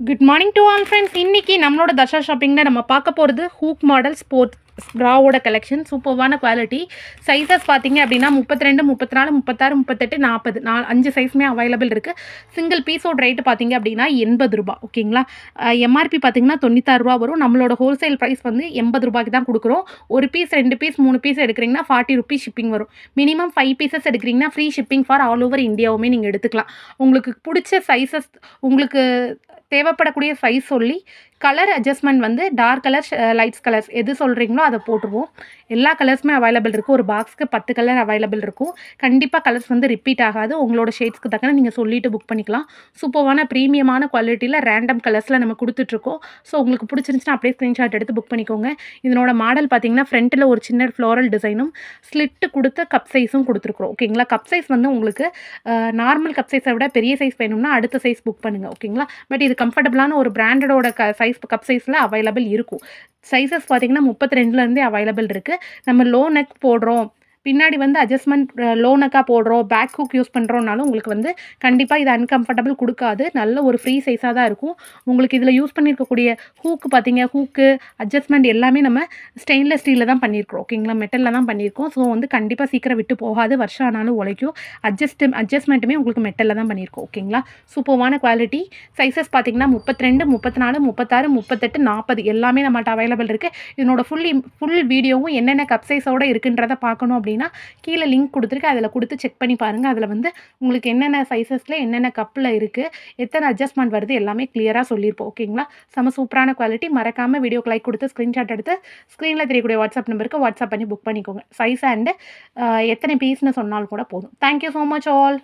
Good morning to all friends. இன்றைக்கி நம்மளோட தர்ஷா ஷாப்பிங்கில் நம்ம பார்க்க போகிறது ஹூக் மாடல் ஸ்போர்ட்ஸ் ப்ராவோட கலெக்ஷன். சூப்பர்வான குவாலிட்டி. சைஸஸ் பார்த்தீங்க அப்படின்னா 32, 34, 36, 38, 40 5 சைஸுமே அவைலபிள் இருக்குது. சிங்கிள் பீஸோட ரேட்டு பார்த்தீங்க அப்படின்னா 80 ரூபா. ஓகேங்களா? எம்ஆர்பி பார்த்தீங்கன்னா 96 ரூபா வரும். நம்மளோட ஹோல்சேல் ப்ரைஸ் வந்து 80 ரூபாய்க்கு தான் கொடுக்குறோம். ஒரு பீஸ் 2 பீஸ் 3 பீஸ் எடுக்கிறீங்கன்னா 40 ருபீஸ் ஷிப்பிங் வரும். மினிமம் 5 பீசஸ் எடுக்கிறீங்கன்னா free shipping for all over இந்தியாவுமே நீங்கள் எடுத்துக்கலாம். உங்களுக்கு பிடிச்ச சைஸஸ், உங்களுக்கு தேவைப்படக்கூடிய சைஸ் சொல்லி கலர் அட்ஜஸ்ட்மெண்ட் வந்து டார்க் கலர், லைட்ஸ் கலர்ஸ் எது சொல்கிறீங்களோ அதை போட்டுருவோம். எல்லா கலர்ஸுமே அவைலபிள் இருக்கும். ஒரு பாக்ஸ்க்கு 10 கலர் அவைலபிள் இருக்கும். கண்டிப்பாக கலர்ஸ் வந்து ரிப்பீட் ஆகாது. உங்களோட ஷேட்ஸ்க்கு தக்கன நீங்கள் சொல்லிவிட்டு புக் பண்ணிக்கலாம். சூப்பர்வான ப்ரீமியமான குவாலிட்டியில் ரேண்டம் கலர்ஸில் நம்ம கொடுத்துட்ருக்கோம். ஸோ உங்களுக்கு பிடிச்சிருந்துச்சுன்னா அப்படியே ஸ்க்ரீன்ஷாட் எடுத்து புக் பண்ணிக்கோங்க. இதனோட மாடல் பார்த்தீங்கன்னா ஃப்ரண்ட்டில் ஒரு சின்ன ஃப்ளோரல் டிசைனும் ஸ்லிட்டு கொடுத்த கப் சைஸும் கொடுத்துருக்குறோம். ஓகேங்களா? கப் சைஸ் வந்து உங்களுக்கு நார்மல் கப் சைஸை விட பெரிய சைஸ் வேணும்னா அடுத்த சைஸ் புக் பண்ணுங்கள். ஓகேங்களா? பட் இது கம்ஃபர்டபுளான ஒரு பிராண்டடோட சைஸ் கப் சைஸில் அவைலபிள் இருக்கும். சைஸஸ் பார்த்தீங்கன்னா 32லேருந்தே அவைலபிள் இருக்குது. நம்ம லோ நெக் போடுறோம், பின்னாடி வந்து அட்ஜஸ்ட்மெண்ட் லோ நெக்காக போடுறோம், பேக் ஹூக் யூஸ் பண்ணுறோம்னாலும் உங்களுக்கு வந்து கண்டிப்பாக இது அன்கம்ஃபர்டபுள் கொடுக்காது. நல்ல ஒரு ஃப்ரீ சைஸாக தான் இருக்கும். உங்களுக்கு இதில் யூஸ் பண்ணியிருக்கக்கூடிய ஹூக்கு பார்த்தீங்க, ஹூக்கு அட்ஜஸ்ட்மெண்ட் எல்லாமே நம்ம ஸ்டெயின்லெஸ் ஸ்டீலில் தான் பண்ணியிருக்கோம். ஓகேங்களா? மெட்டலில் தான் பண்ணியிருக்கோம். ஸோ வந்து கண்டிப்பாக சீக்கிரம் விட்டு போகாது. வருஷம் ஆனாலும் உழைக்கும். அட்ஜஸ்ட்மெண்ட்டுமே உங்களுக்கு மெட்டலில் தான் பண்ணியிருக்கோம். ஓகேங்களா? சூப்பர்வான குவாலிட்டி. சைஸஸ் பார்த்தீங்கன்னா 32, 34, 36, 38, 40 எல்லாமே நம்மகிட்ட அவைலபிள் இருக்குது. இதனோட ஃபுல் வீடியோவும் என்னென்ன கப் சைஸோடு இருக்குன்றதை பார்க்கணும் அப்படின்னா கீழே லிங்க் கொடுத்துருக்கு. அதில் கொடுத்து செக் பண்ணி பாருங்கள். அதில் வந்து உங்களுக்கு என்னென்ன சைஸஸில் என்னென்ன கப்பில் இருக்குது, எத்தனை அட்ஜஸ்ட்மெண்ட் வருது எல்லாமே கிளியராக சொல்லியிருப்போம். ஓகேங்களா? செம சூப்பரான குவாலிட்டி. மறக்காமல் வீடியோக்கு லைக் கொடுத்து ஸ்க்ரீன்ஷாட் எடுத்து ஸ்க்ரீனில் தெரியக்கூடிய வாட்ஸ்அப் நம்பருக்கு வாட்ஸ்அப் பண்ணி புக் பண்ணிக்கோங்க. சைஸ் அண்டு எத்தனை பீஸ்னு சொன்னாலும் கூட போதும். Thank you so much all.